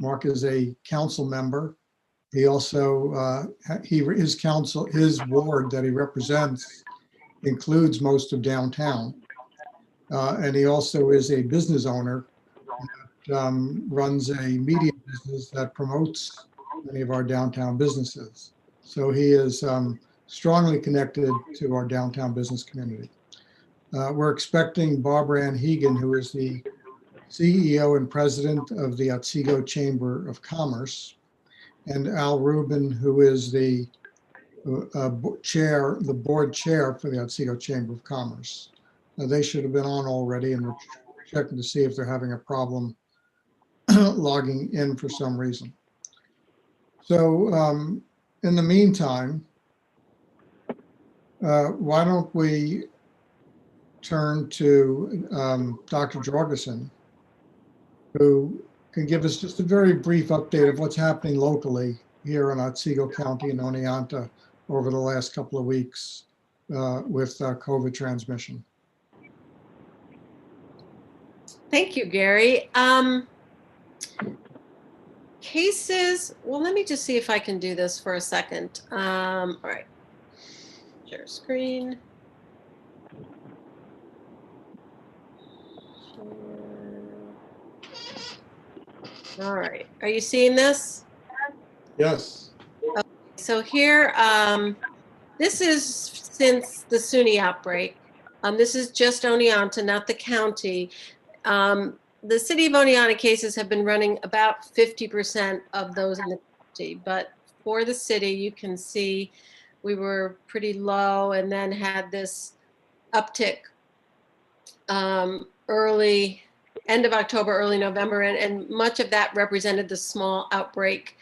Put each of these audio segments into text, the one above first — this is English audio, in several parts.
Mark is a council member. He also, his ward that he represents includes most of downtown. And he also is a business owner that runs a media business that promotes many of our downtown businesses. So he is strongly connected to our downtown business community. We're expecting Barbara Ann Hegan, who is the CEO and president of the Otsego Chamber of Commerce, and Al Rubin, who is the board chair for the Otsego Chamber of Commerce. They should have been on already, and we're checking to see if they're having a problem logging in for some reason. So in the meantime, why don't we turn to Dr. Jorgensen, who can give us just a very brief update of what's happening locally here in Otsego County and Oneonta over the last couple of weeks with COVID transmission. Thank you, Gary. Cases, well, let me just see if I can do this for a second. All right, share screen. All right, are you seeing this? Yes. Okay. So here, this is since the SUNY outbreak. This is just Oneonta, not the county. The city of Oneonta cases have been running about 50% of those in the county, but for the city, you can see we were pretty low and then had this uptick early, end of October, early November, and much of that represented the small outbreak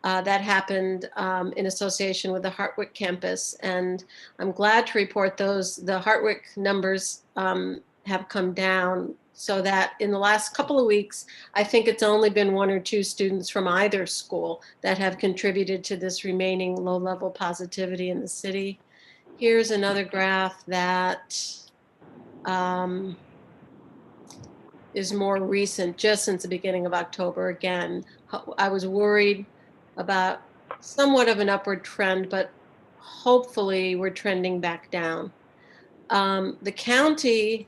that happened in association with the Hartwick campus. And I'm glad to report the Hartwick numbers have come down, so that in the last couple of weeks, I think it's only been 1 or 2 students from either school that have contributed to this remaining low-level positivity in the city. Here's another graph that is more recent, just since the beginning of October. Again, I was worried about somewhat of an upward trend, but hopefully we're trending back down. The county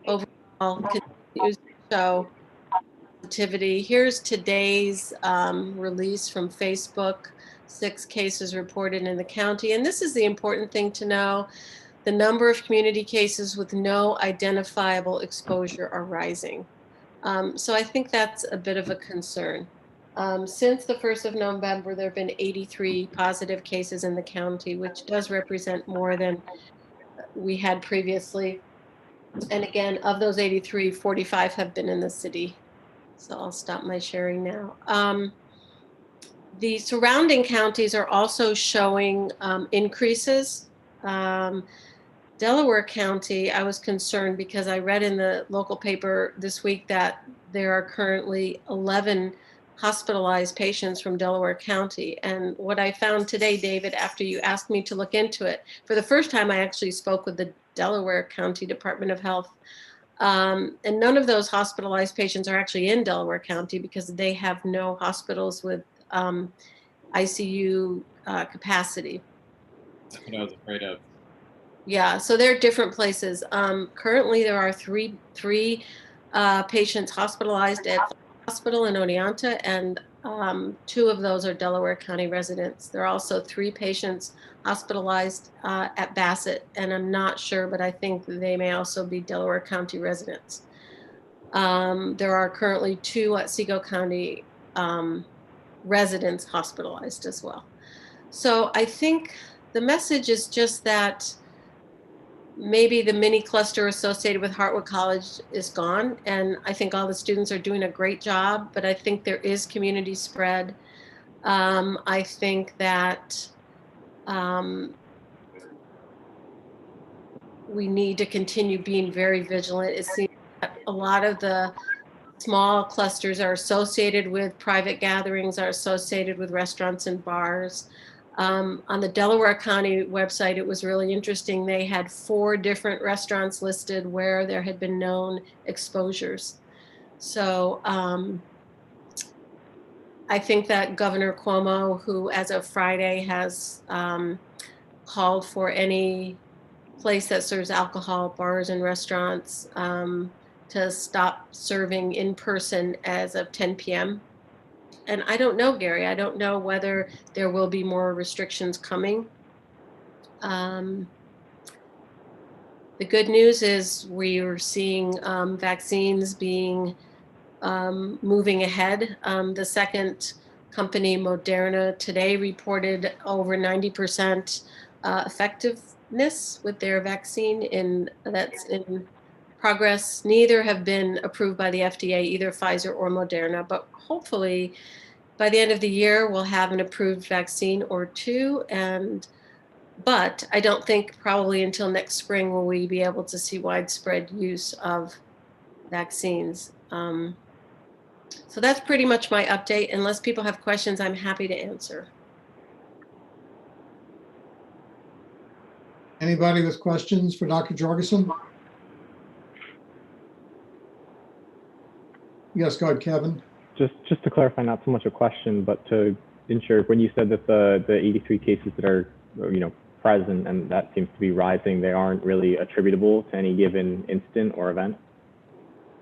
overall continues to show positivity. Here's today's release from Facebook, 6 cases reported in the county. And this is the important thing to know. The number of community cases with no identifiable exposure are rising. So I think that's a bit of a concern. Since the 1st of November, there have been 83 positive cases in the county, which does represent more than we had previously. And again, of those 83, 45 have been in the city. So I'll stop my sharing now. The surrounding counties are also showing increases. Delaware County, I was concerned because I read in the local paper this week that there are currently 11 hospitalized patients from Delaware County. And what I found today, David, after you asked me to look into it, for the first time I actually spoke with the Delaware County Department of Health. And none of those hospitalized patients are actually in Delaware County because they have no hospitals with ICU capacity. That's what I was afraid of. Yeah, so they're different places. Currently, there are three patients hospitalized at the hospital in Oneonta, and 2 of those are Delaware County residents. There are also 3 patients hospitalized at Bassett, and I'm not sure, but I think they may also be Delaware County residents. There are currently 2 Otsego County residents hospitalized as well. So I think the message is just that maybe the mini cluster associated with Hartwick College is gone, and I think all the students are doing a great job, but I think there is community spread. I think that we need to continue being very vigilant. It seems that a lot of the small clusters are associated with private gatherings, are associated with restaurants and bars. On the Delaware County website, it was really interesting. They had 4 different restaurants listed where there had been known exposures. So I think that Governor Cuomo, who as of Friday has called for any place that serves alcohol, bars and restaurants, to stop serving in person as of 10 p.m. And I don't know, Gary, I don't know whether there will be more restrictions coming. The good news is we are seeing vaccines being moving ahead. The second company, Moderna, today reported over 90% effectiveness with their vaccine that's in progress. Neither have been approved by the FDA, either Pfizer or Moderna, but hopefully by the end of the year, we'll have an approved vaccine or two. But I don't think probably until next spring will we be able to see widespread use of vaccines. So that's pretty much my update. Unless people have questions, I'm happy to answer. Anybody with questions for Dr. Jorgensen? Yes, go ahead, Kevin. Just to clarify, not so much a question, but to ensure, when you said that the 83 cases that are, present and that seems to be rising, they aren't really attributable to any given incident or event?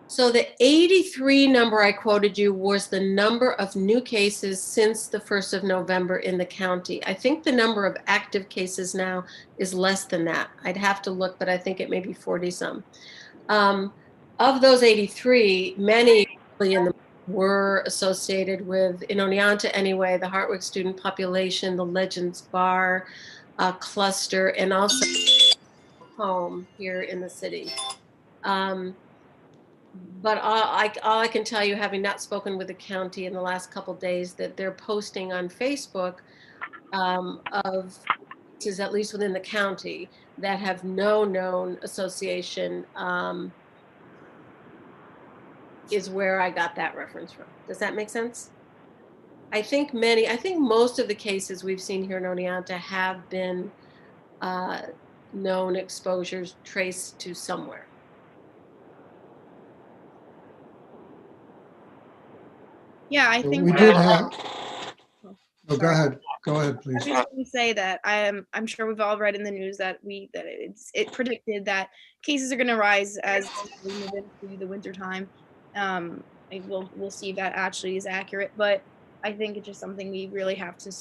So the 83 number I quoted you was the number of new cases since the 1st of November in the county. I think the number of active cases now is less than that. I'd have to look, but I think it may be 40 some. Of those 83, many were associated with, in Oneonta anyway, the Hartwick student population, the Legends Bar cluster, and also home here in the city. But all I can tell you, having not spoken with the county in the last couple of days, that they're posting on Facebook of cases, at least within the county, that have no known association, is where I got that reference from. Does that make sense? I think most of the cases we've seen here in Oneonta have been known exposures traced to somewhere. Yeah, I think We did have. Oh, go ahead. Go ahead, please. I just want to say that I'm sure we've all read in the news that it predicted that cases are going to rise as we move into the winter time. We'll see if that actually is accurate, but I think it's just something we really have to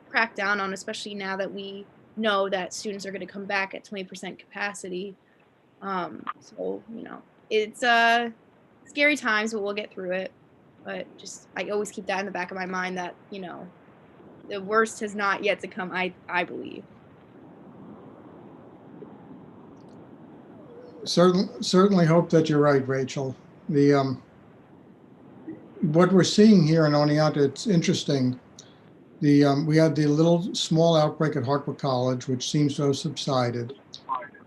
crack down on, especially now that we know that students are going to come back at 20% capacity. So it's scary times, but we'll get through it. But I always keep that in the back of my mind that the worst has not yet to come, I believe. Certainly hope that you're right, Rachel. What we're seeing here in Oneonta, it's interesting. We had the little small outbreak at Hartwick College, which seems to have subsided.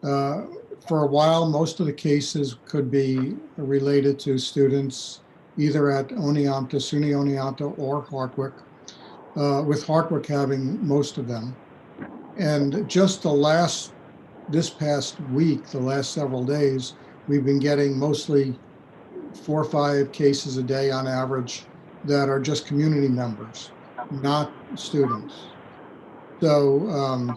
For a while, most of the cases could be related to students either at Oneonta, SUNY Oneonta, or Hartwick, with Hartwick having most of them. And just this past week, the last several days, we've been getting mostly 4 or 5 cases a day on average that are just community members, not students. So,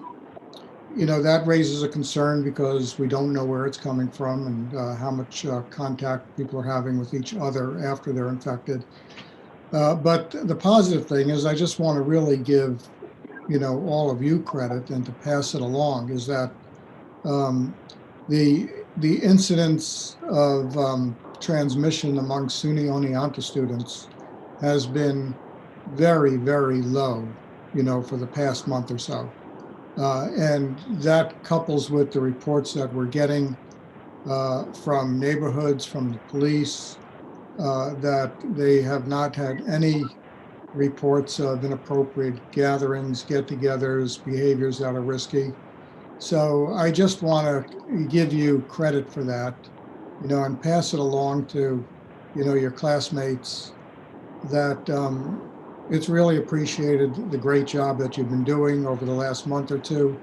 that raises a concern because we don't know where it's coming from and how much contact people are having with each other after they're infected. But the positive thing is, I just want to really give, all of you credit and to pass it along, is that the incidence of transmission among SUNY Oneonta students has been very, very low, for the past month or so. And that couples with the reports that we're getting from neighborhoods, from the police, that they have not had any reports of inappropriate gatherings, get-togethers, behaviors that are risky. So I just want to give you credit for that, and pass it along to, your classmates, that it's really appreciated, the great job that you've been doing over the last month or two.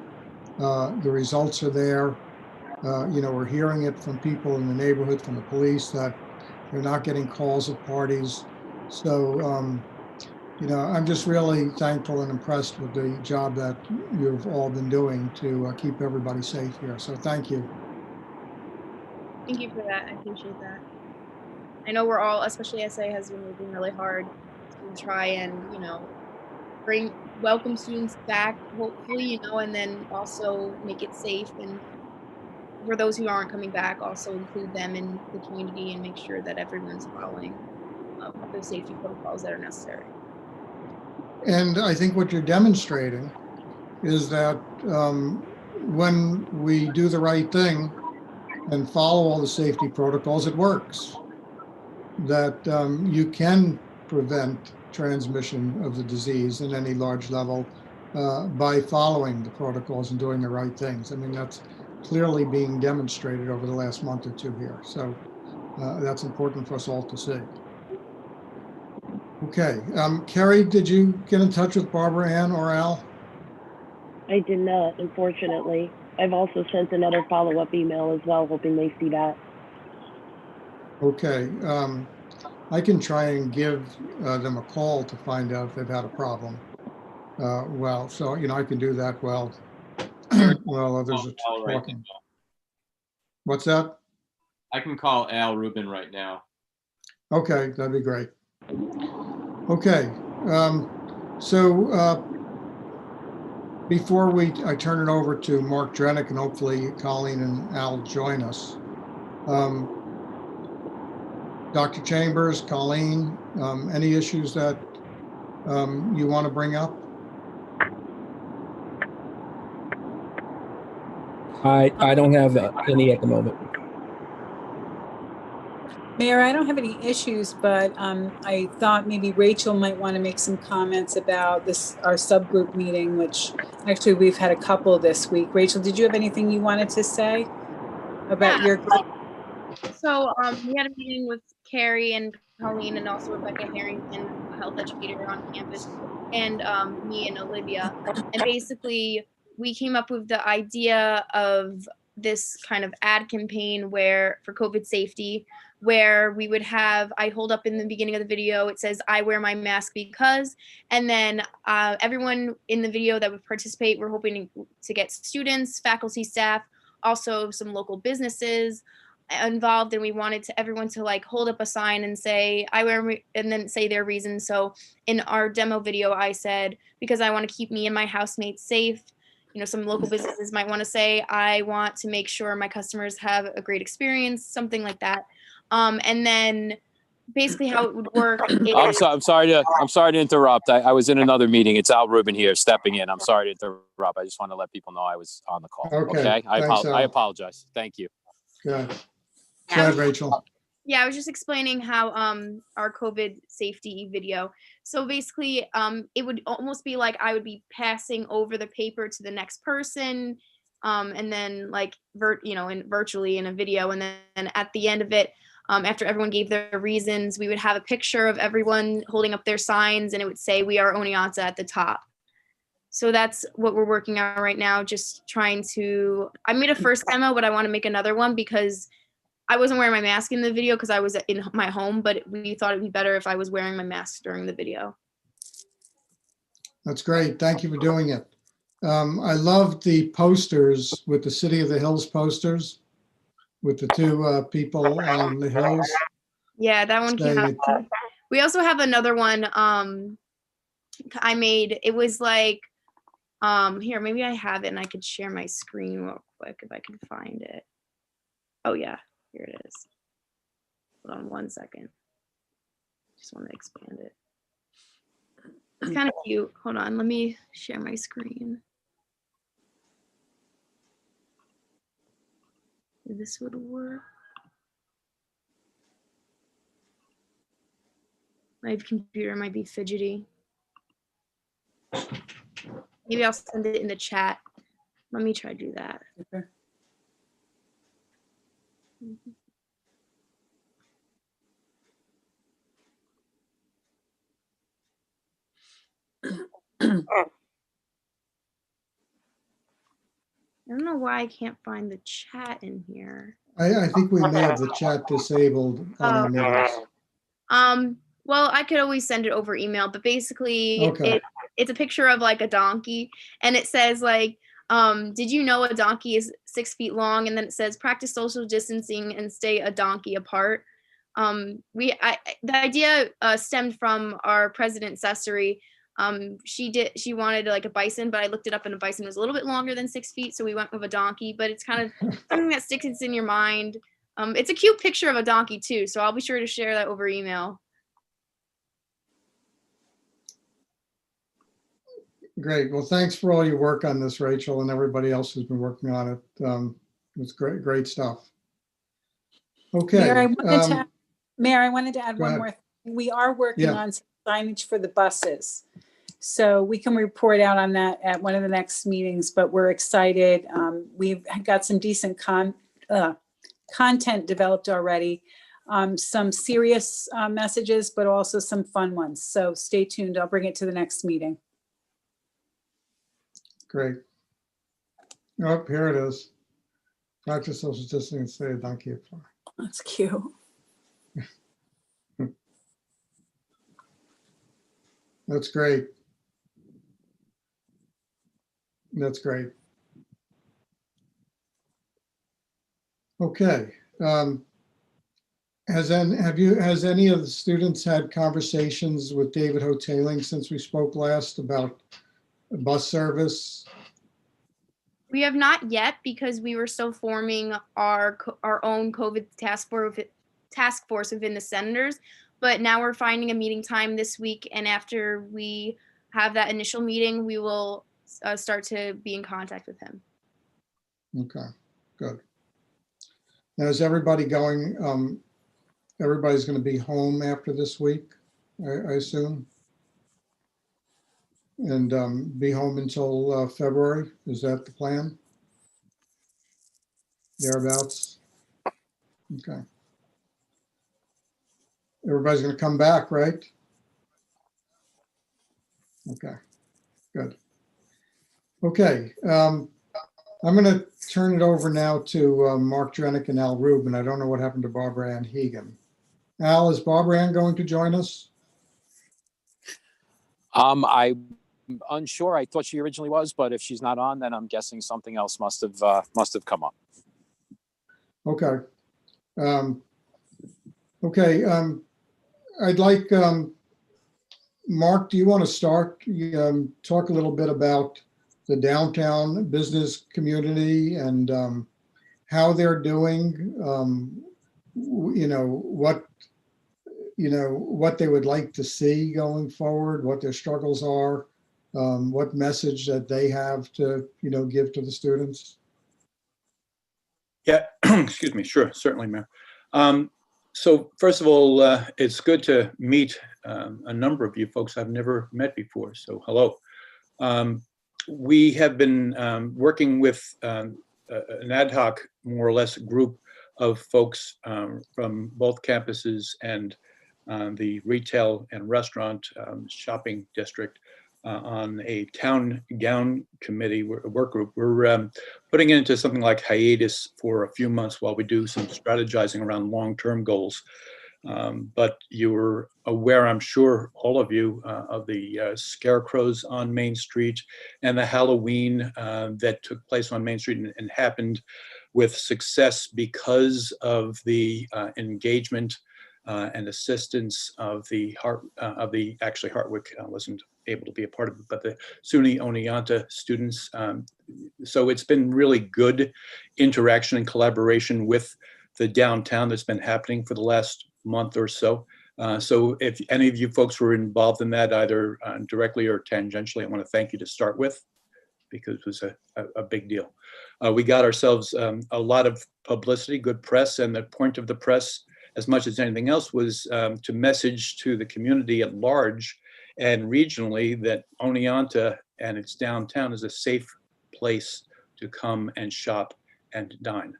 The results are there. We're hearing it from people in the neighborhood, from the police, that they're not getting calls at parties. So I'm just really thankful and impressed with the job that you've all been doing to keep everybody safe here. So thank you. Thank you for that. I appreciate that. I know we're all, especially SA, has been working really hard to try and, welcome students back, hopefully, and then also make it safe. And for those who aren't coming back, also include them in the community and make sure that everyone's following the safety protocols that are necessary. And I think what you're demonstrating is that when we do the right thing and follow all the safety protocols, it works. That you can prevent transmission of the disease in any large level by following the protocols and doing the right things. I mean, that's clearly being demonstrated over the last month or two here. So that's important for us all to see. Okay, Carrie, did you get in touch with Barbara Ann or Al? I did not, unfortunately. I've also sent another follow-up email as well, hoping they see that. Okay, I can try and give them a call to find out if they've had a problem. Well, so, I can do that while others are Al right talking. now. What's that? I can call Al Rubin right now. Okay, that'd be great. Okay, so before I turn it over to Mark Drenick and hopefully Colleen and Al join us. Dr. Chambers, Colleen, any issues that you want to bring up? I don't have any at the moment. Mayor, I don't have any issues, but I thought maybe Rachel might want to make some comments about our subgroup meeting, which actually we've had a couple this week. Rachel, did you have anything you wanted to say about your group? So we had a meeting with Carrie and Colleen and also Rebecca Harrington, a health educator on campus, and me and Olivia. And basically, we came up with the idea of this kind of ad campaign for COVID safety, where we would have, I hold up in the beginning of the video, it says, "I wear my mask because," and then everyone in the video that would participate, we're hoping to get students, faculty, staff, also some local businesses involved, and we wanted everyone to hold up a sign and say, "I wear," and then say their reason. So in our demo video, I said, "Because I want to keep me and my housemates safe." Some local businesses might want to say, "I want to make sure my customers have a great experience," something like that. And then basically how it would work is, I'm sorry to interrupt. I was in another meeting. It's Al Rubin here stepping in. I'm sorry to interrupt. I just want to let people know I was on the call. Okay, I thanks, Al. apologize. Thank you. Good. Go ahead, Rachel. Yeah, I was just explaining how our COVID safety video. So basically, it would almost be like I would be passing over the paper to the next person, and then virtually in a video, and then at the end of it, after everyone gave their reasons, we would have a picture of everyone holding up their signs, and it would say, "We are Oneonta" at the top. So that's what we're working on right now. Just trying to. I made a first demo, but I want to make another one because I wasn't wearing my mask in the video because I was in my home, but we thought it'd be better if I was wearing my mask during the video. That's great. Thank you for doing it. I love the posters with the City of the Hills posters with the two people on the hills. Yeah, that one came out. We also have another one I made. It was like, here, maybe I have it and I could share my screen real quick if I can find it. Oh yeah. Here it is. Hold on 1 second. Just want to expand it. It's kind of cute. Hold on. Let me share my screen. This would work. My computer might be fidgety. Maybe I'll send it in the chat. Let me try to do that. Okay. I don't know why I can't find the chat in here. I think we may have the chat disabled on our meetings. Well, I could always send it over email, but basically Okay. it's a picture of like a donkey, and it says like, did you know a donkey is 6 feet long? And then it says practice social distancing and stay a donkey apart. The idea stemmed from our president Cesare. She wanted like a bison, but I looked it up and a bison was a little bit longer than 6 feet, so we went with a donkey. But it's kind of something that sticks in your mind. It's a cute picture of a donkey too, so I'll be sure to share that over email. Great. Well, thanks for all your work on this, Rachel, and everybody else who's been working on it. It's great, great stuff. Okay. Mayor, I wanted to add Go one ahead. more thing. We are working Yeah. on some signage for the buses. So we can report out on that at one of the next meetings, but we're excited. We've got some decent content developed already. Some serious messages, but also some fun ones. So stay tuned. I'll bring it to the next meeting. Great. Oh, here it is. Practice social distancing and stay a donkey apart. That's cute. That's great. That's great. Okay. Has any of the students had conversations with David Hoteling since we spoke last about bus service? We have not yet, because we were still forming our own COVID task force within the senators. But now we're finding a meeting time this week, and after we have that initial meeting, we will start to be in contact with him. Okay, good. Now, is everybody going? Everybody's going to be home after this week, I assume, and be home until February. Is that the plan? Thereabouts. Okay. Everybody's going to come back, right? Okay, good. Okay, I'm going to turn it over now to Mark Drenick and Al Rubin. I don't know what happened to Barbara Ann Hegan. Al, is Barbara Ann going to join us? I'm unsure. I thought she originally was, but if she's not on, then I'm guessing something else must have come up. Okay. I'd like, Mark, do you want to start? Talk a little bit about the downtown business community and how they're doing, what they would like to see going forward, what their struggles are, what message that they have to, give to the students. Yeah, excuse me. Sure, certainly, Mayor. So first of all, it's good to meet a number of you folks I've never met before. So hello. We have been working with an ad hoc, more or less, group of folks from both campuses and the retail and restaurant shopping district on a town gown committee work group. We're putting it into something like hiatus for a few months while we do some strategizing around long-term goals. But you were aware, I'm sure, all of you, of the scarecrows on Main Street and the Halloween that took place on Main Street and happened with success because of the engagement and assistance of actually Hartwick wasn't able to be a part of it, but the SUNY Oneonta students. So it's been really good interaction and collaboration with the downtown that's been happening for the last month or so. So if any of you folks were involved in that, either directly or tangentially, I want to thank you to start with, because it was a big deal. We got ourselves a lot of publicity, good press, and the point of the press, as much as anything else, was to message to the community at large and regionally that Oneonta and its downtown is a safe place to come and shop and dine.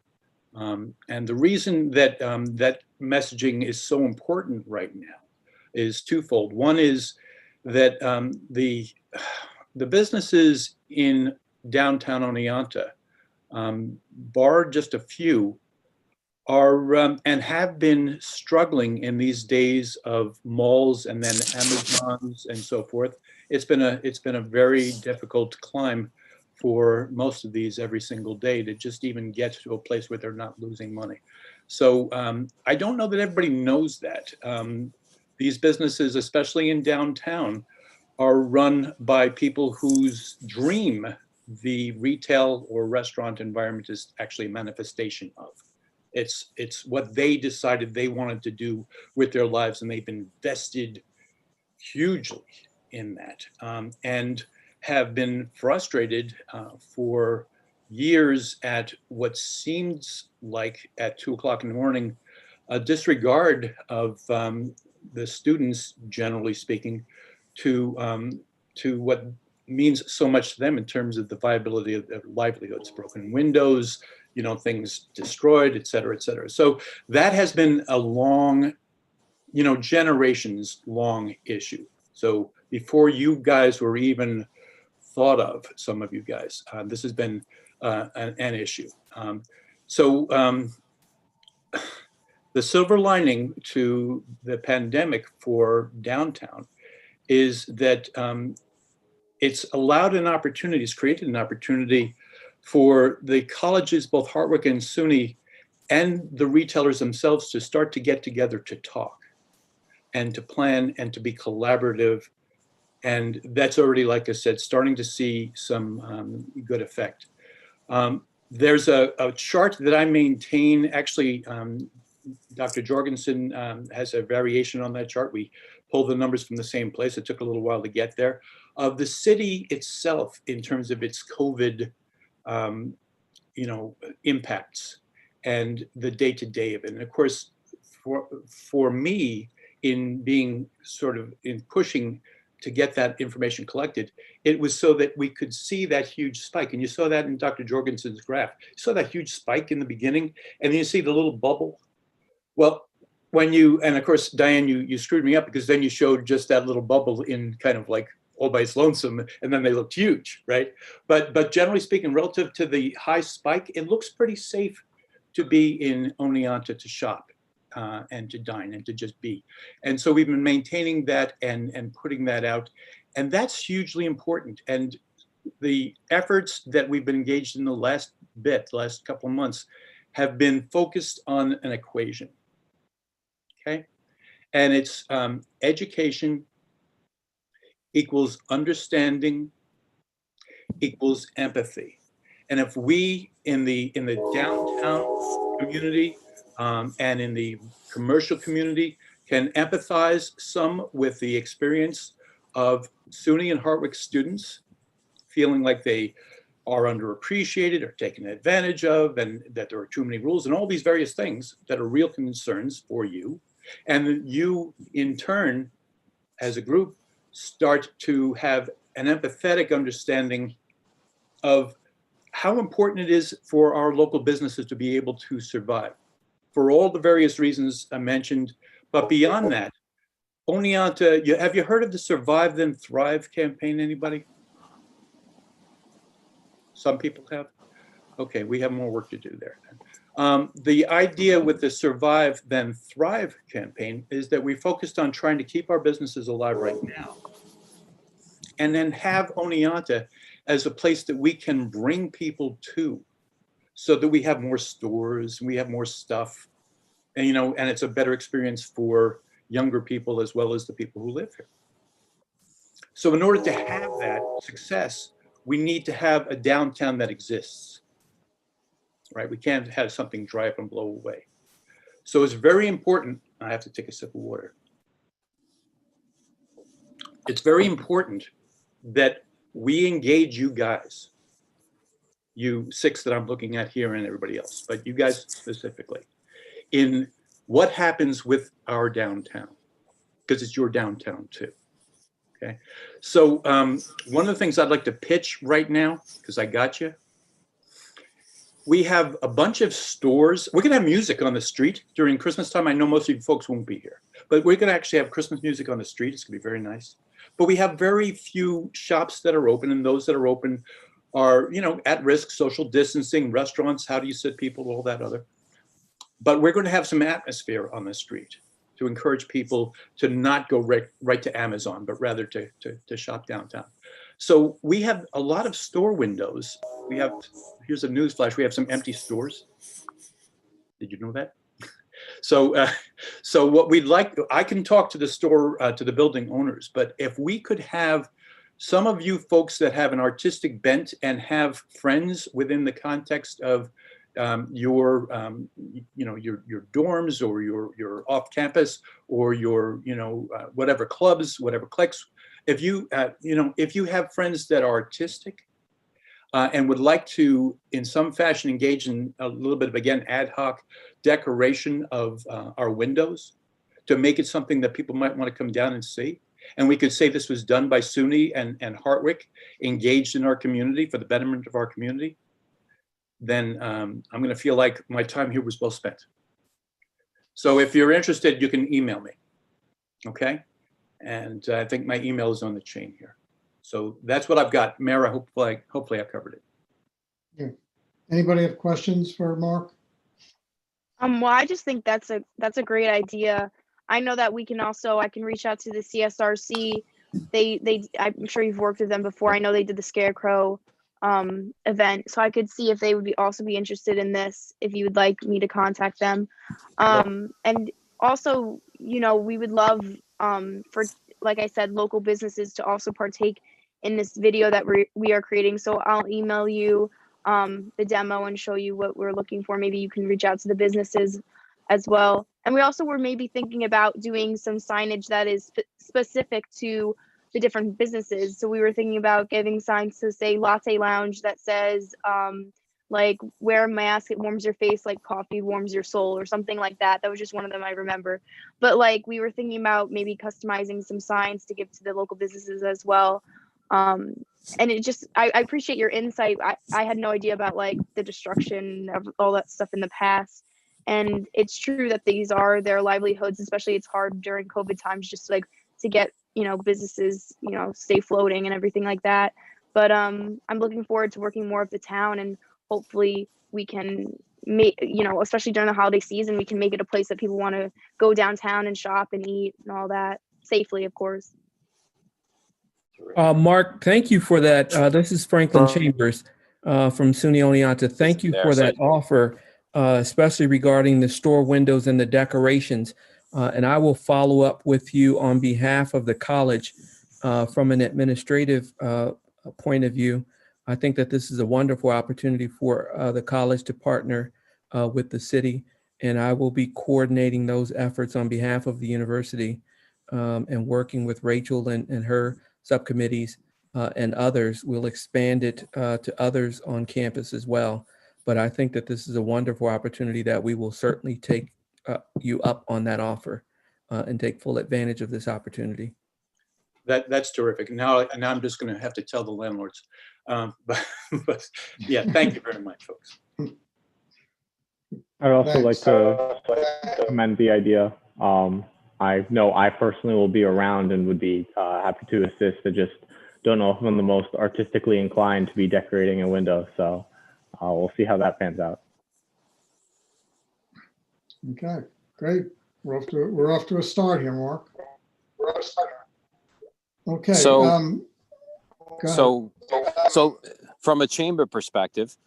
And the reason that that messaging is so important right now is twofold. One is that the businesses in downtown Oneonta, bar just a few, are and have been struggling in these days of malls and then Amazons and so forth. It's been a very difficult climb for most of these every single day to just even get to a place where they're not losing money. So I don't know that everybody knows that. These businesses, especially in downtown, are run by people whose dream the retail or restaurant environment is actually a manifestation of. It's what they decided they wanted to do with their lives, and they've invested hugely in that, and have been frustrated for years at what seems like at 2 o'clock in the morning, a disregard of the students, generally speaking, to what means so much to them in terms of the viability of their livelihoods, broken windows, things destroyed, et cetera, et cetera. So that has been a long, generations long issue. So before you guys were even thought of, some of you guys, this has been an issue. The silver lining to the pandemic for downtown is that it's allowed an opportunity, it's created an opportunity for the colleges, both Hartwick and SUNY, and the retailers themselves to start to get together to talk and to plan and to be collaborative. And that's already, like I said, starting to see some good effect. There's a chart that I maintain. Actually, Dr. Jorgensen has a variation on that chart. We pulled the numbers from the same place. It took a little while to get there. Of the city itself, in terms of its COVID, impacts and the day-to-day of it. And of course, for me, in being in pushing to get that information collected, it was so that we could see that huge spike. And you saw that in Dr. Jorgensen's graph. You saw that huge spike in the beginning, and then you see the little bubble. Well, and of course, Diane, you screwed me up because then you showed just that little bubble in kind of like all by its lonesome, and then they looked huge, right? But generally speaking, relative to the high spike, it looks pretty safe to be in Oneonta to shop and to dine and to just be. And so we've been maintaining that and putting that out, and that's hugely important. And the efforts that we've been engaged in the last couple of months, have been focused on an equation, okay? And it's education equals understanding equals empathy. And if we in the downtown community and in the commercial community can empathize some with the experience of SUNY and Hartwick students feeling like they are underappreciated or taken advantage of, and that there are too many rules and all these various things that are real concerns for you, and you in turn as a group start to have an empathetic understanding of how important it is for our local businesses to be able to survive for all the various reasons I mentioned. But beyond that, Oneonta, have you heard of the Survive Then Thrive campaign, anybody? Some people have? Okay, we have more work to do there. The idea with the Survive Then Thrive campaign is that we focused on trying to keep our businesses alive right now, and then have Oneonta as a place that we can bring people to, so that we have more stores, we have more stuff, and and it's a better experience for younger people as well as the people who live here. So in order to have that success, we need to have a downtown that exists, right? We can't have something dry up and blow away. So it's very important. I have to take a sip of water. It's very important that we engage you guys, you 6 that I'm looking at here and everybody else, but you guys specifically, in what happens with our downtown, because it's your downtown too. Okay, so one of the things I'd like to pitch right now, because I got you, we have a bunch of stores. We're gonna have music on the street during Christmas time. I know most of you folks won't be here, but we're gonna actually have Christmas music on the street. It's gonna be very nice. But we have very few shops that are open, and those that are open are, at risk, social distancing, restaurants, how do you sit people, all that other. but we're going to have some atmosphere on the street to encourage people to not go right to Amazon, but rather to shop downtown. So we have a lot of store windows. Here's a news flash, we have some empty stores. Did you know that? So what we'd like, I can talk to the store, to the building owners, but if we could have some of you folks that have an artistic bent and have friends within the context of your dorms or your off campus or your, whatever clubs, whatever cliques, if you have friends that are artistic and would like to, in some fashion, engage in a little bit of, again, ad hoc decoration of our windows to make it something that people might want to come down and see. And we could say this was done by SUNY and Hartwick, engaged in our community for the betterment of our community, then I'm going to feel like my time here was well spent. So if you're interested, you can email me, okay? And I think my email is on the chain here. So that's what I've got. Mara, hopefully I covered it. Yeah. Anybody have questions for Mark? Well, I just think that's a great idea. I know that I can reach out to the CSRC. I'm sure you've worked with them before. I know they did the Scarecrow event, so I could see if they would also be interested in this, if you would like me to contact them. And also, we would love for, like I said, local businesses to also partake in this video that we are creating. So I'll email you the demo and show you what we're looking for. Maybe you can reach out to the businesses as well. And we also were maybe thinking about doing some signage that is specific to the different businesses. So we were thinking about giving signs to say Latte Lounge that says like, wear a mask, it warms your face like coffee warms your soul, or something like that. That was just one of them I remember. But like, we were thinking about maybe customizing some signs to give to the local businesses as well. And it just, I appreciate your insight. I had no idea about like the destruction of all that stuff in the past. And it's true that these are their livelihoods, especially it's hard during COVID times just like to get, businesses, stay floating and everything like that. But I'm looking forward to working more with the town, and hopefully we can make, especially during the holiday season, we can make it a place that people want to go downtown and shop and eat and all that safely, of course. Mark, thank you for that. This is Franklin Chambers from SUNY Oneonta. Thank you for that offer, especially regarding the store windows and the decorations. And I will follow up with you on behalf of the college from an administrative point of view. I think that this is a wonderful opportunity for the college to partner with the city, and I will be coordinating those efforts on behalf of the university and working with Rachel and her subcommittees and others. We'll expand it to others on campus as well. But I think that this is a wonderful opportunity that we will certainly take you up on that offer and take full advantage of this opportunity. That's terrific. Now I'm just going to have to tell the landlords. But yeah, thank you very much, folks. I'd also like to commend the idea. I know I personally will be around and would be happy to assist. I just don't know if I'm the most artistically inclined to be decorating a window. So we'll see how that pans out. Okay, great. We're off to a start here, Mark. Okay. So from a chamber perspective,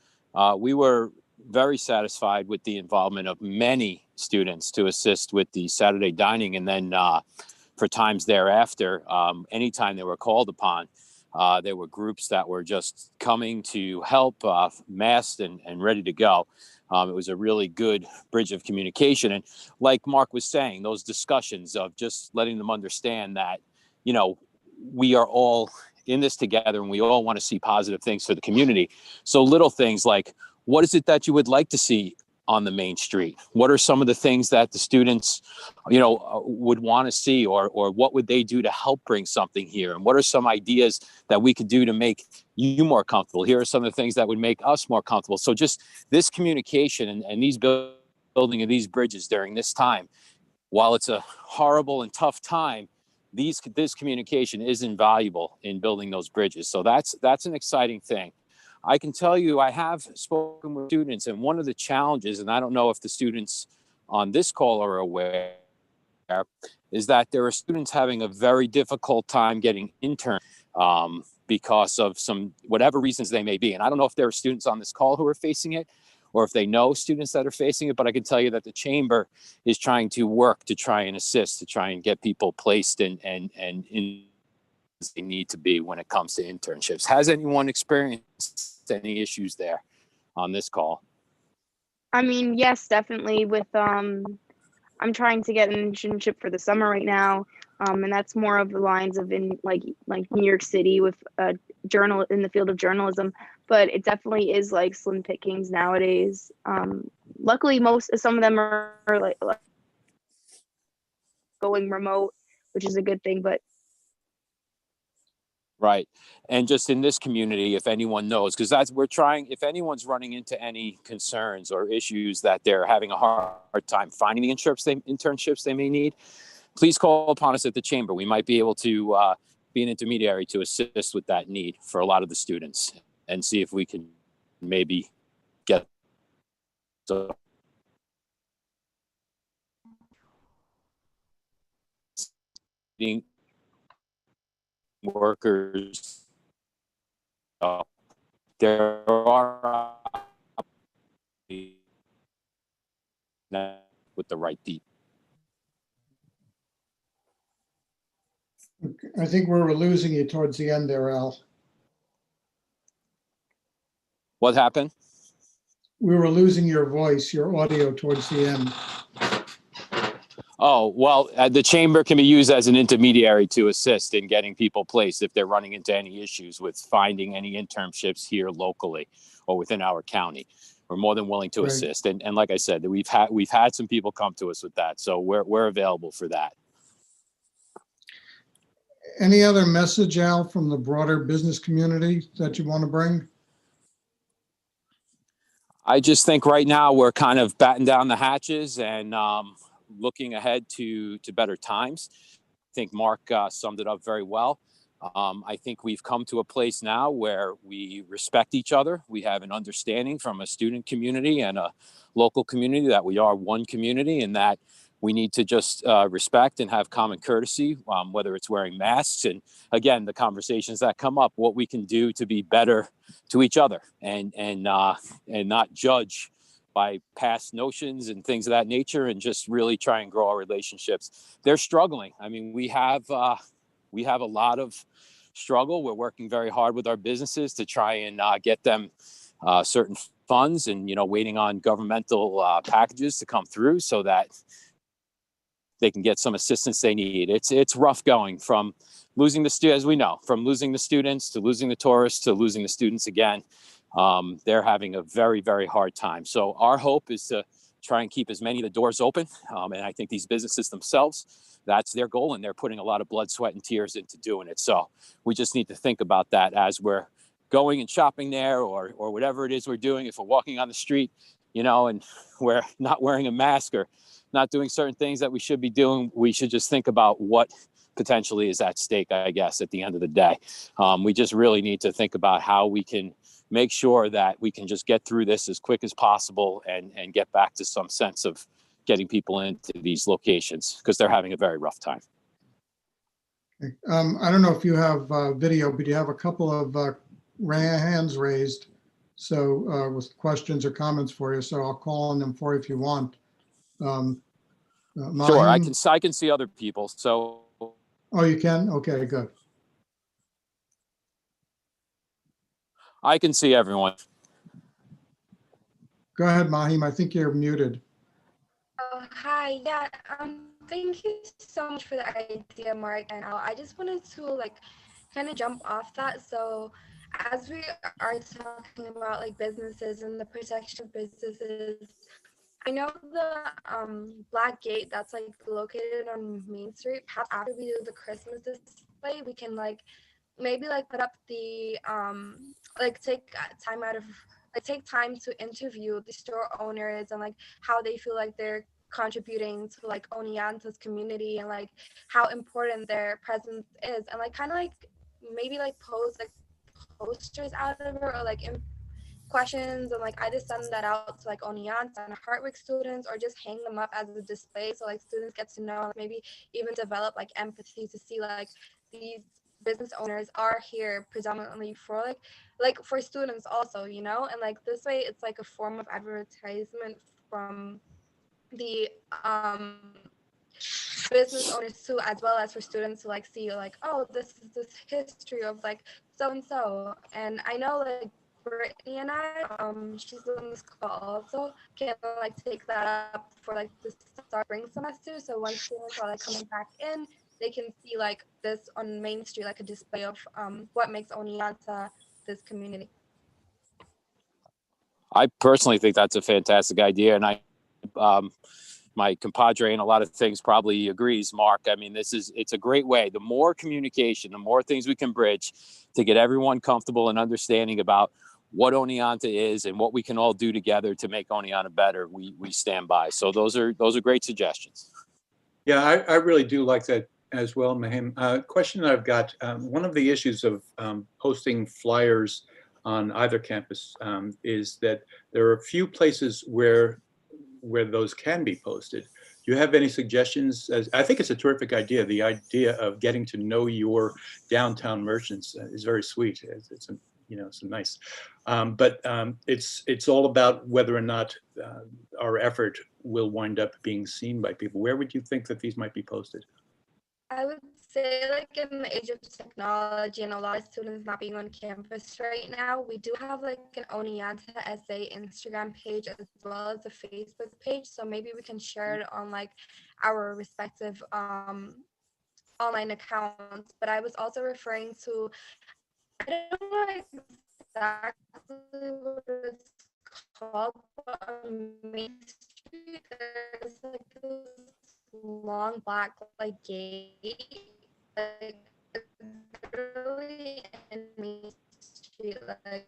we were very satisfied with the involvement of many students to assist with the Saturday dining. And then for times thereafter, anytime they were called upon, there were groups that were just coming to help, masked and ready to go. It was a really good bridge of communication. And like Mark was saying, those discussions of just letting them understand that, we are all in this together and we all want to see positive things for the community. So little things like, what is it that you would like to see on the main street? What are some of the things that the students, would want to see, or what would they do to help bring something here? And what are some ideas that we could do to make you more comfortable? Here are some of the things that would make us more comfortable. So just this communication and these building of these bridges during this time, while it's a horrible and tough time, this communication is invaluable in building those bridges. So that's an exciting thing. I can tell you, I have spoken with students, and one of the challenges, and I don't know if the students on this call are aware, is that there are students having a very difficult time getting interns because of some whatever reasons they may be. And I don't know if there are students on this call who are facing it, or if they know students that are facing it, but I can tell you that the chamber is trying to work to try and assist, to try and get people placed and in they need to be when it comes to internships. Has anyone experienced any issues there on this call? I mean, yes, definitely. With I'm trying to get an internship for the summer right now, and that's more of the lines of in like New York City with journal in the field of journalism. But it definitely is like slim pickings nowadays. Luckily, some of them are like going remote, which is a good thing. But right. And just in this community, if anyone knows, because that's we're trying, if anyone's running into any concerns or issues that they're having a hard time finding the internships they may need, please call upon us at the chamber. We might be able to be an intermediary to assist with that need for a lot of the students and see if we can maybe get so workers. There are with the right people. I think we were losing you towards the end there, Al. What happened? We were losing your voice, your audio towards the end. Oh, well, the chamber can be used as an intermediary to assist in getting people placed if they're running into any issues with finding any internships here locally or within our county. We're more than willing to assist. And like I said, we've had some people come to us with that. So we're available for that. Any other message, Al, from the broader business community that you want to bring? I just think right now we're kind of batten down the hatches and looking ahead to better times. I think Mark summed it up very well. I think we've come to a place now where we respect each other. We have an understanding from a student community and a local community that we are one community and that we need to just respect and have common courtesy, whether it's wearing masks. And again, the conversations that come up, what we can do to be better to each other and not judge by past notions and things of that nature, and just really try and grow our relationships. They're struggling. I mean, we have a lot of struggle. We're working very hard with our businesses to try and get them certain funds and, waiting on governmental packages to come through so that they can get some assistance they need. It's rough going from losing the students, as we know, from losing the students to losing the tourists to losing the students again. They're having a very, very hard time. So our hope is to try and keep as many of the doors open. And I think these businesses themselves, that's their goal, and they're putting a lot of blood, sweat, and tears into doing it. So we just need to think about that as we're going and shopping there or whatever it is we're doing. If we're walking on the street, and we're not wearing a mask or not doing certain things that we should be doing, we should just think about what potentially is at stake, I guess, at the end of the day. We just really need to think about how we can make sure that we can just get through this as quick as possible and get back to some sense of getting people into these locations because they're having a very rough time. Okay. I don't know if you have video, but you have a couple of hands raised. So with questions or comments for you. So I'll call on them for you if you want. Sure, I Mahim? can see other people. So. Oh, you can? Okay, good. I can see everyone. Go ahead, Mahim. I think you're muted. Oh, hi. Yeah, thank you so much for the idea, Mark and Al. I just wanted to kind of jump off that. So as we are talking about businesses and the protection of businesses, I know the Black Gate that's located on Main Street. Perhaps after we do the Christmas display, we can maybe put up the take time out of take time to interview the store owners and how they feel they're contributing to Oneonta's community and how important their presence is, and maybe post posters out of it or questions, and like I just send that out to like Oneonta and Hartwick students, or just hang them up as a display so like students get to know, maybe even develop like empathy to see like these business owners are here predominantly for like for students also, you know, and like this way it's like a form of advertisement from the business owners too, as well as for students to like see like, oh, this is this history of like so and so. And I know like Brittany and I, she's on this call also, can like take that up for like the spring semester. So when students are like coming back in, they can see like this on Main Street, like a display of what makes Oneonta this community. I personally think that's a fantastic idea, and my compadre in a lot of things probably agrees, Mark. I mean, it's a great way. The more communication, the more things we can bridge to get everyone comfortable and understanding about what Oneonta is and what we can all do together to make Oneonta better. We stand by. So those are great suggestions. Yeah, I really do like that as well, Mahim. Question that I've got, one of the issues of posting flyers on either campus is that there are a few places where those can be posted. Do you have any suggestions? I think it's a terrific idea. The idea of getting to know your downtown merchants is very sweet. It's nice, but it's all about whether or not our effort will wind up being seen by people. Where would you think that these might be posted? I would say like in the age of technology and a lot of students not being on campus right now, we do have like an Oneonta SA Instagram page as well as a Facebook page. So maybe we can share it on like our respective online accounts. But I was also referring to, I don't know exactly what it's called, but on Main Street there's like this long black like gate, like literally in Main Street, like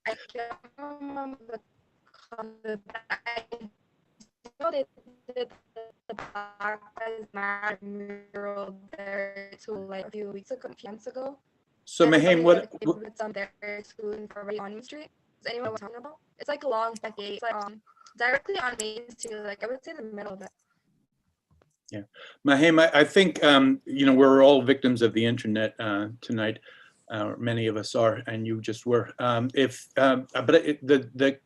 I can't remember the color, but I know they did the Black Lives Matter mural there too, like a few months ago. So And Mahim, what? it's on there too, already on Main Street. Does anyone know what I'm talking about? It's like a long gate. It's like directly on Main Street, like I would say the middle of it. Yeah, Mahim, I think we're all victims of the internet tonight. Many of us are, and you just were. The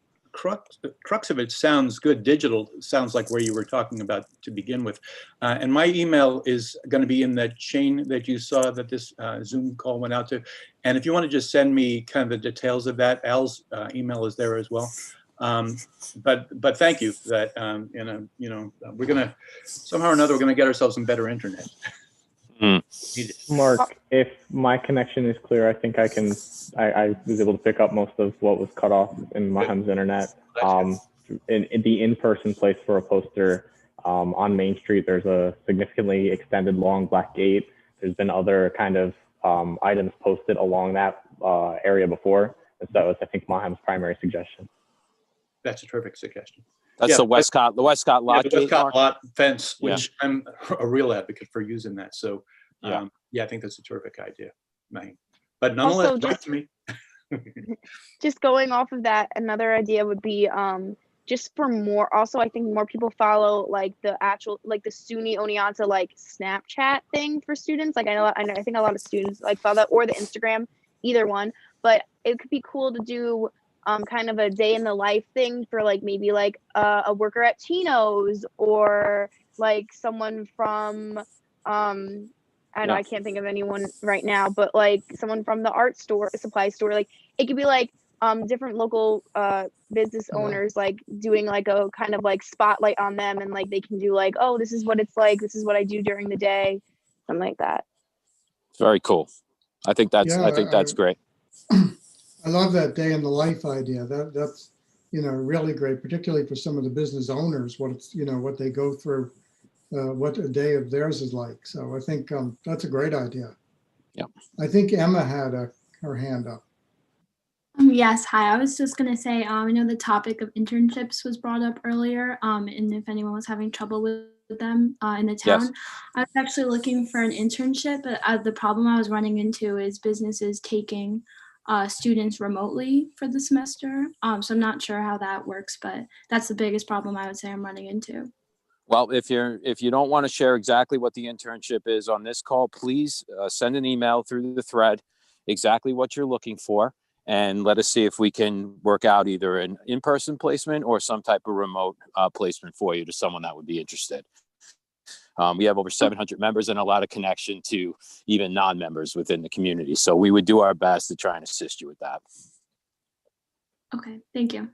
crux of it sounds good. Digital sounds like where you were talking about to begin with. And my email is going to be in that chain that you saw that this Zoom call went out to. And if you want to just send me kind of the details of that, Al's email is there as well. But thank you for that. We're gonna somehow or another we're gonna get ourselves some better internet. Mark, if my connection is clear, I think I was able to pick up most of what was cut off in Mahim's internet. In the in-person place for a poster on Main Street, there's a significantly extended long black gate. There's been other kind of items posted along that area before. And so that was, I think, Mahim's primary suggestion. That's a terrific suggestion. That's the Westcott lot the gate, Westcott Mark? lot fence, which Yeah. I'm a real advocate for using that. So Yeah. I think that's a terrific idea, Mahim. But nonetheless, Also, write to me. Just going off of that, another idea would be just for more. Also, I think more people follow like the actual like the SUNY Oneonta like Snapchat thing for students. Like I think a lot of students like follow that, or the Instagram, either one. But it could be cool to do kind of a day in the life thing for like maybe like a worker at Tino's, or like someone from I don't know, I can't think of anyone right now, but like someone from the art store, supply store. Like it could be like different local business owners like doing like a kind of like spotlight on them, and like they can do like, oh, this is what it's like, this is what I do during the day, something like that. Very cool. I think that's great. I love that day in the life idea. That's really great, particularly for some of the business owners, what they go through, what a day of theirs is like. So I think that's a great idea. Yeah. I think Emma had her hand up. Yes, hi. I was just going to say, I know the topic of internships was brought up earlier, and if anyone was having trouble with them in the town. Yes. I was actually looking for an internship, but the problem I was running into is businesses taking students remotely for the semester. So I'm not sure how that works, but that's the biggest problem I would say I'm running into. Well, if you don't want to share exactly what the internship is on this call, please send an email through the thread, exactly what you're looking for, and let us see if we can work out either an in-person placement or some type of remote placement for you to someone that would be interested. We have over 700 members and a lot of connection to even non-members within the community. So we would do our best to try and assist you with that. Okay, thank you.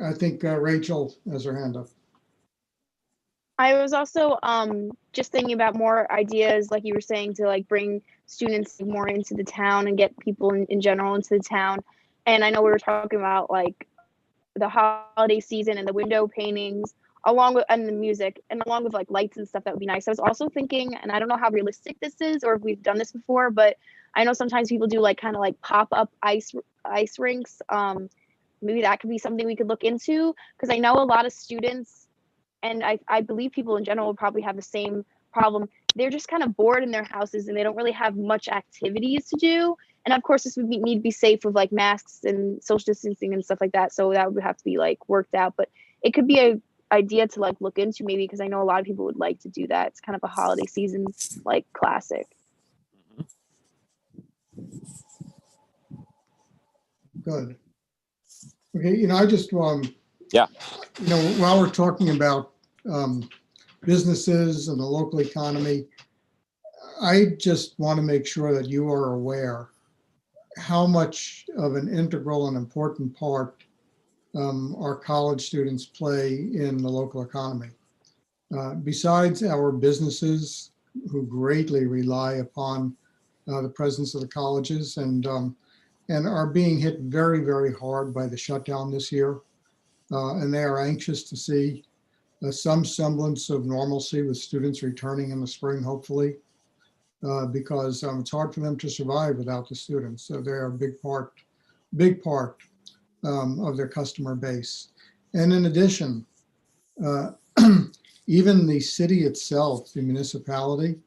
I think Rachel has her hand up. I was also just thinking about more ideas, like you were saying, to like bring students more into the town and get people in general into the town. And I know we were talking about like the holiday season and the window paintings along with and the music and along with like lights and stuff. That would be nice. I was also thinking, and I don't know how realistic this is or if we've done this before, but I know sometimes people do like kind of like pop-up ice rinks. Maybe that could be something we could look into, because I know a lot of students, and I believe people in general will probably have the same problem. They're just kind of bored in their houses and they don't really have much activities to do. And of course, this would need to be safe with like masks and social distancing and stuff like that. So that would have to be like worked out. But it could be a idea to like look into maybe, because I know a lot of people would like to do that. It's kind of a holiday season like classic. Good. Okay, I just, yeah, while we're talking about businesses and the local economy, I just want to make sure that you are aware how much of an integral and important part our college students play in the local economy. Besides our businesses, who greatly rely upon the presence of the colleges and are being hit very, very hard by the shutdown this year. And they are anxious to see some semblance of normalcy with students returning in the spring, hopefully, because it's hard for them to survive without the students. So they're a big part of their customer base. And in addition, even the city itself, the municipality,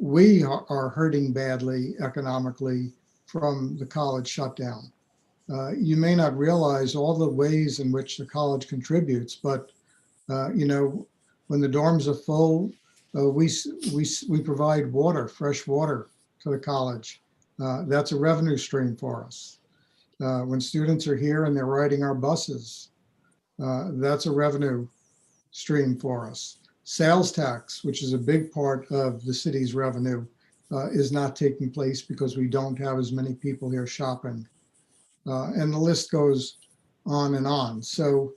we are hurting badly economically from the college shutdown. You may not realize all the ways in which the college contributes, but when the dorms are full, we provide water, fresh water to the college. That's a revenue stream for us. When students are here and they're riding our buses, that's a revenue stream for us. Sales tax, which is a big part of the city's revenue, is not taking place because we don't have as many people here shopping. And the list goes on and on. So,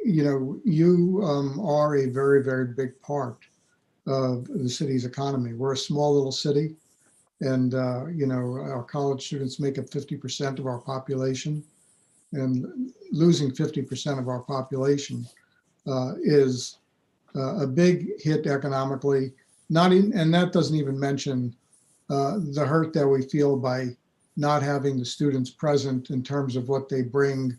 you are a very, very big part of the city's economy. We're a small little city, and our college students make up 50% of our population, and losing 50% of our population is a big hit economically. And that doesn't even mention the hurt that we feel by not having the students present in terms of what they bring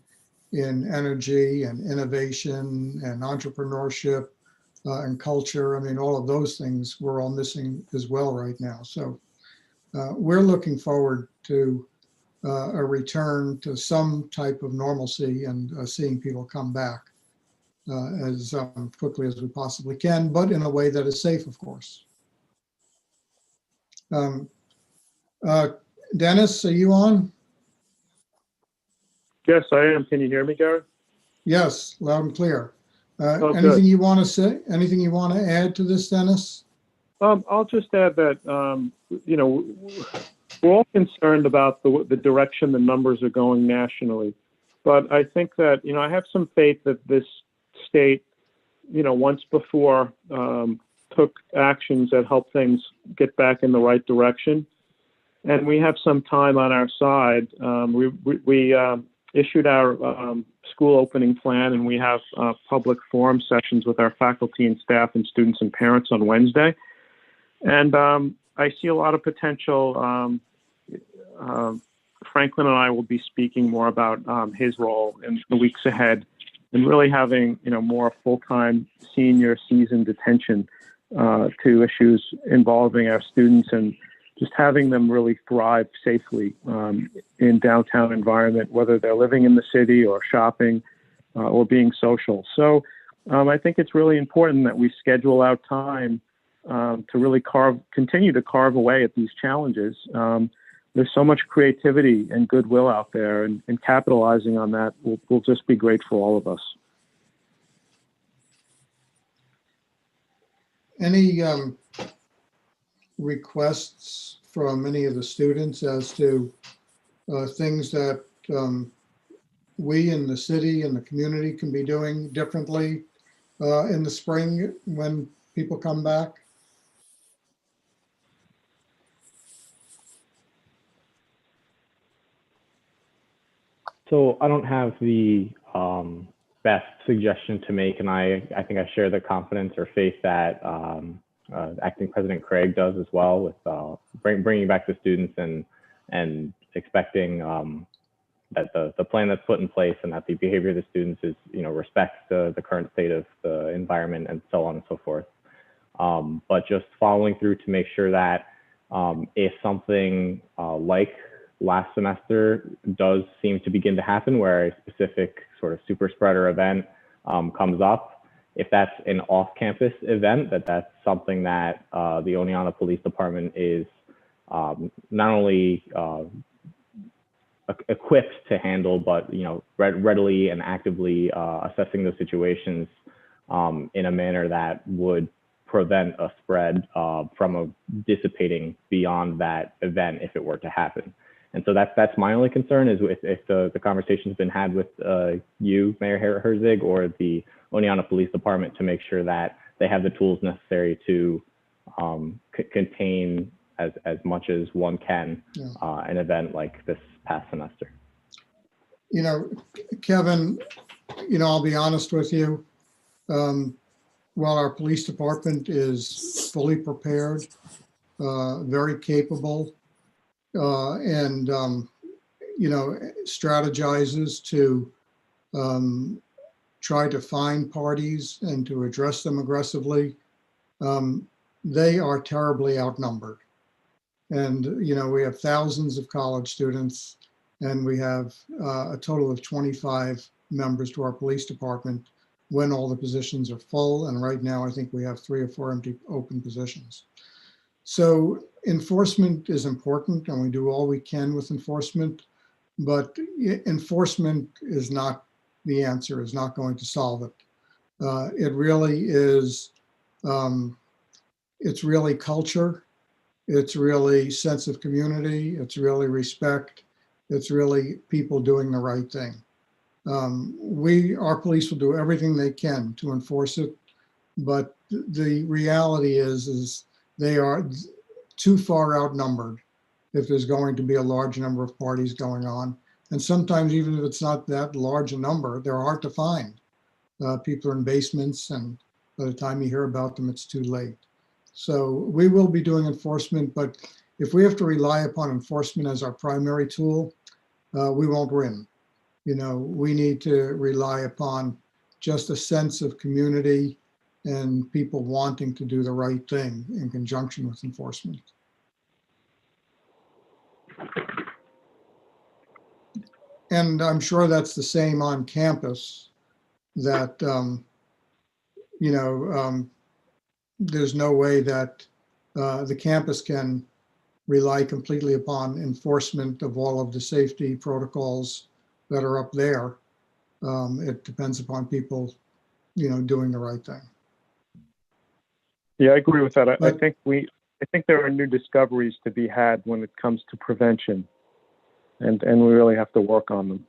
in energy and innovation and entrepreneurship and culture. I mean, all of those things we're all missing as well right now. So we're looking forward to a return to some type of normalcy and seeing people come back as quickly as we possibly can, but in a way that is safe, of course. Dennis, are you on? Yes, I am. Can you hear me, Gary? Yes, loud and clear. Good. Anything you want to say? Anything you want to add to this, Dennis? I'll just add that, we're all concerned about the direction the numbers are going nationally. But I think that, I have some faith that this state, once before took actions that helped things get back in the right direction. And we have some time on our side. We issued our school opening plan, and we have public forum sessions with our faculty and staff and students and parents on Wednesday. And I see a lot of potential. Franklin and I will be speaking more about his role in the weeks ahead, and really having more full-time senior seasoned attention to issues involving our students and just having them really thrive safely in downtown environment, whether they're living in the city or shopping or being social. So I think it's really important that we schedule out time to really continue to carve away at these challenges. There's so much creativity and goodwill out there, and capitalizing on that will just be great for all of us. Any requests from any of the students as to things that we in the city and the community can be doing differently in the spring when people come back? So I don't have the best suggestion to make, and I think I share the confidence or faith that Acting President Craig does as well, with bringing back the students and expecting that the plan that's put in place and that the behavior of the students is, respects the current state of the environment and so on and so forth. But just following through to make sure that if something like last semester does seem to begin to happen, where a specific sort of super spreader event comes up, if that's an off-campus event, that's something that the Oneonta Police Department is not only equipped to handle, but readily and actively assessing those situations in a manner that would prevent a spread from dissipating beyond that event if it were to happen. And so that's my only concern, is if the conversation's been had with you, Mayor Herzig, or the Oneonta Police Department, to make sure that they have the tools necessary to contain as much as one can an event like this past semester. Kevin, I'll be honest with you. While our police department is fully prepared, very capable, and strategizes to try to find parties and to address them aggressively, they are terribly outnumbered. And we have thousands of college students, and we have a total of 25 members to our police department when all the positions are full. And right now, I think we have 3 or 4 empty open positions. So enforcement is important, and we do all we can with enforcement, but enforcement is not the answer, is not going to solve it. It really is, it's really culture, it's really sense of community, it's really respect, it's really people doing the right thing. Our police will do everything they can to enforce it, but the reality is they are too far outnumbered if there's going to be a large number of parties going on. And sometimes, even if it's not that large a number, they're hard to find. People are in basements, and by the time you hear about them, it's too late. So we will be doing enforcement, but if we have to rely upon enforcement as our primary tool, we won't win. We need to rely upon just a sense of community and people wanting to do the right thing in conjunction with enforcement. And I'm sure that's the same on campus, that, there's no way that the campus can rely completely upon enforcement of all of the safety protocols that are up there. It depends upon people, doing the right thing. Yeah, I agree with that. I think there are new discoveries to be had when it comes to prevention, and we really have to work on them.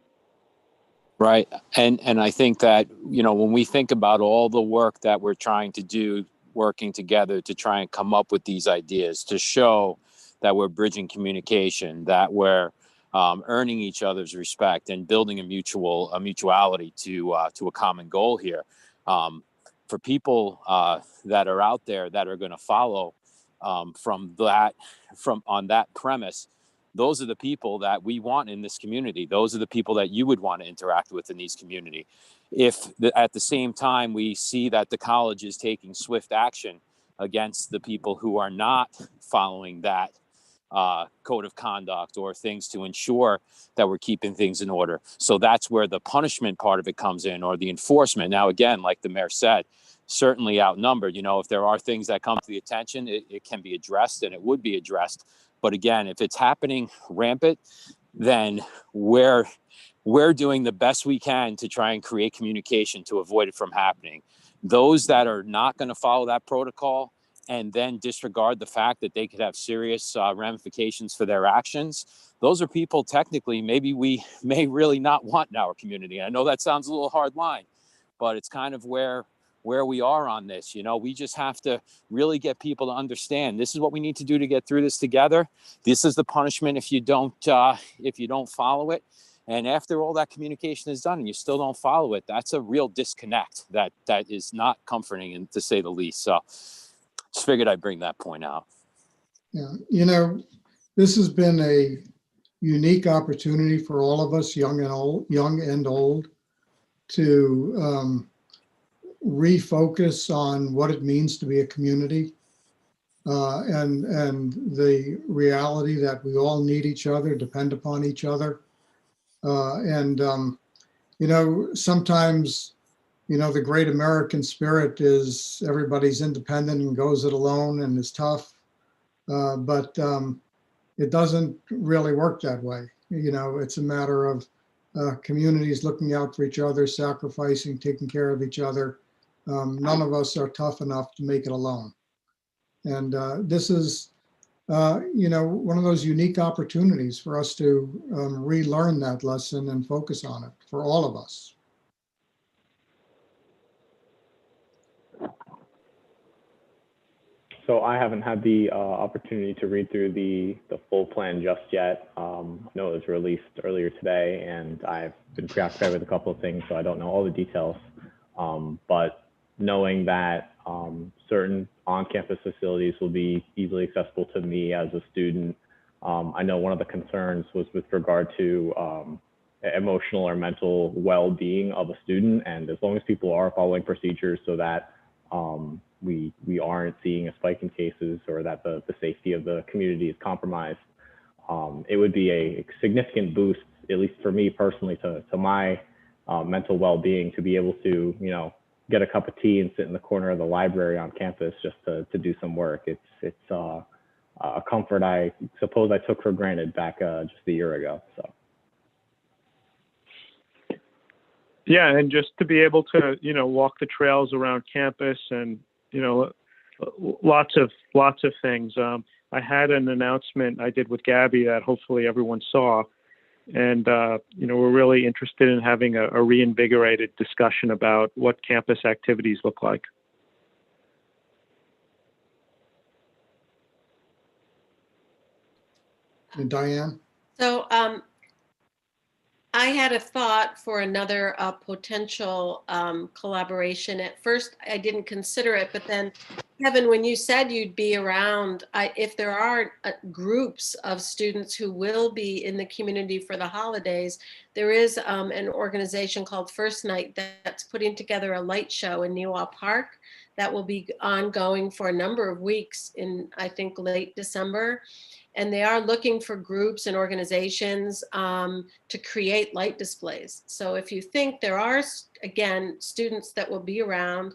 Right. And I think that, when we think about all the work that we're trying to do, working together to try and come up with these ideas, to show that we're bridging communication, that we're earning each other's respect and building a mutuality to a common goal here. For people that are out there that are going to follow on that premise, those are the people that we want in this community. Those are the people that you would want to interact with in these community. If at the same time we see that the college is taking swift action against the people who are not following that code of conduct or things to ensure that we're keeping things in order. So that's where the punishment part of it comes in, or the enforcement. Now, again, like the mayor said, certainly outnumbered. You know, if there are things that come to the attention, it can be addressed, and it would be addressed. But again, if it's happening rampant, then we're doing the best we can to try and create communication to avoid it from happening. Those that are not going to follow that protocol and then disregard the fact that they could have serious ramifications for their actions, those are people technically maybe we may really not want in our community. I know that sounds a little hard line, but it's kind of where we are on this. You know, we just have to really get people to understand this is what we need to do to get through this together. This is the punishment if you don't follow it. And after all that communication is done and you still don't follow it, that's a real disconnect that is not comforting, and to say the least. So just figured I'd bring that point out. Yeah, you know, this has been a unique opportunity for all of us, young and old, to refocus on what it means to be a community, and the reality that we all need each other, depend upon each other. You know, sometimes, you know, the great American spirit is everybody's independent and goes it alone and is tough. But it doesn't really work that way. You know, it's a matter of communities looking out for each other, sacrificing, taking care of each other. None of us are tough enough to make it alone. And this is, you know, one of those unique opportunities for us to relearn that lesson and focus on it for all of us. So I haven't had the opportunity to read through the full plan just yet. I know it was released earlier today, and I've been preoccupied with a couple of things, so I don't know all the details. But knowing that certain on-campus facilities will be easily accessible to me as a student, I know one of the concerns was with regard to emotional or mental well-being of a student, and as long as people are following procedures so that we aren't seeing a spike in cases or that the safety of the community is compromised, it would be a significant boost, at least for me personally, to my mental well-being, to be able to, you know, get a cup of tea and sit in the corner of the library on campus just to do some work. It's a comfort I suppose I took for granted back just a year ago. So. Yeah, and just to be able to, you know, walk the trails around campus and, you know, lots of things. I had an announcement I did with Gabby that hopefully everyone saw. And, you know, we're really interested in having a reinvigorated discussion about what campus activities look like. And Diane? So I had a thought for another potential collaboration. At first, I didn't consider it, but then, Kevin, when you said you'd be around, if there are groups of students who will be in the community for the holidays, there is an organization called First Night that's putting together a light show in Newa Park that will be ongoing for a number of weeks in, I think, late December. And they are looking for groups and organizations to create light displays. So if you think there are, again, students that will be around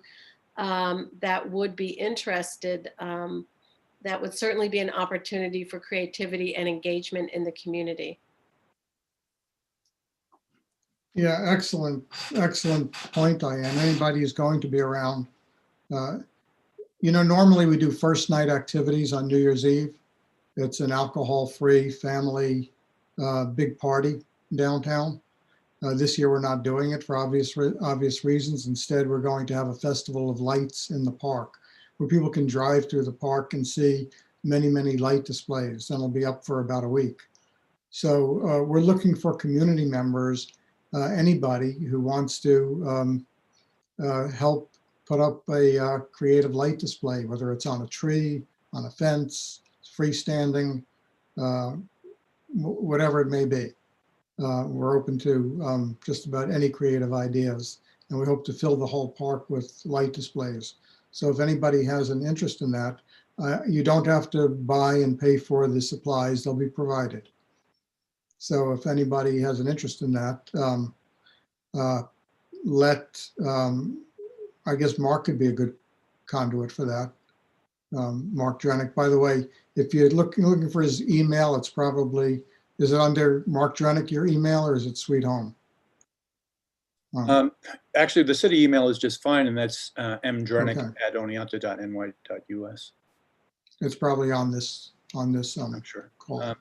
that would be interested, that would certainly be an opportunity for creativity and engagement in the community. Yeah, excellent point, Diane. Anybody who's going to be around. You know, normally we do first night activities on New Year's Eve. It's an alcohol-free family big party downtown. This year we're not doing it for obvious reasons. Instead, we're going to have a festival of lights in the park where people can drive through the park and see many light displays, and it'll be up for about a week. So we're looking for community members, anybody who wants to help put up a creative light display, whether it's on a tree, on a fence, freestanding, whatever it may be. We're open to just about any creative ideas, and we hope to fill the whole park with light displays. So if anybody has an interest in that, you don't have to buy and pay for the supplies, they'll be provided. So if anybody has an interest in that, I guess Mark could be a good conduit for that. Mark Drenick, by the way, if you're looking for his email, it's probably, is it under Mark Drenick, your email, or is it Sweet Home? Actually, the city email is just fine, and that's mdrenick@oneonta.ny.us. It's probably on this I'm sure. call.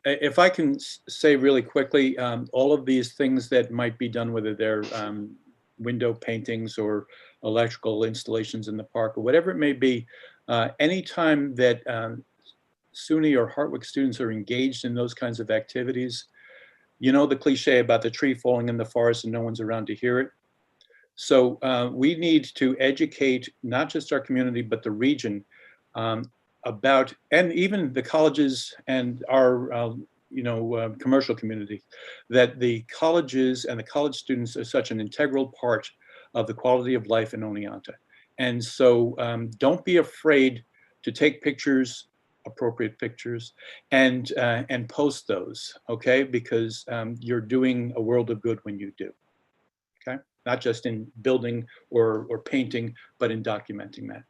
If I can say really quickly, all of these things that might be done, whether they're window paintings or electrical installations in the park or whatever it may be, anytime that SUNY or Hartwick students are engaged in those kinds of activities, you know the cliche about the tree falling in the forest and no one's around to hear it. So we need to educate not just our community, but the region about, and even the colleges and our commercial community, that the colleges and the college students are such an integral part of the quality of life in Oneonta. And so don't be afraid to take pictures, appropriate pictures, and post those, okay? Because you're doing a world of good when you do, okay? Not just in building or painting, but in documenting that.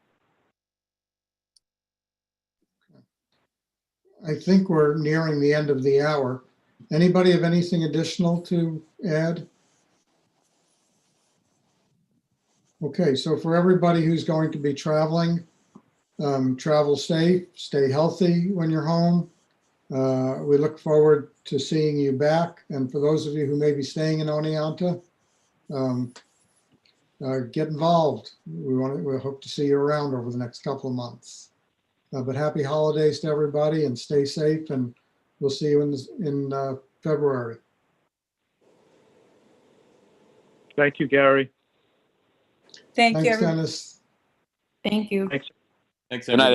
I think we're nearing the end of the hour. Anybody have anything additional to add? Okay, so for everybody who's going to be traveling, travel safe, stay healthy when you're home. We look forward to seeing you back. And for those of you who may be staying in Oneonta, get involved. We hope to see you around over the next couple of months. But happy holidays to everybody and stay safe, and we'll see you in February. Thank you, Gary. Thank you. Thanks, Dennis. Thank you. Thanks. Thanks, Good night, everybody.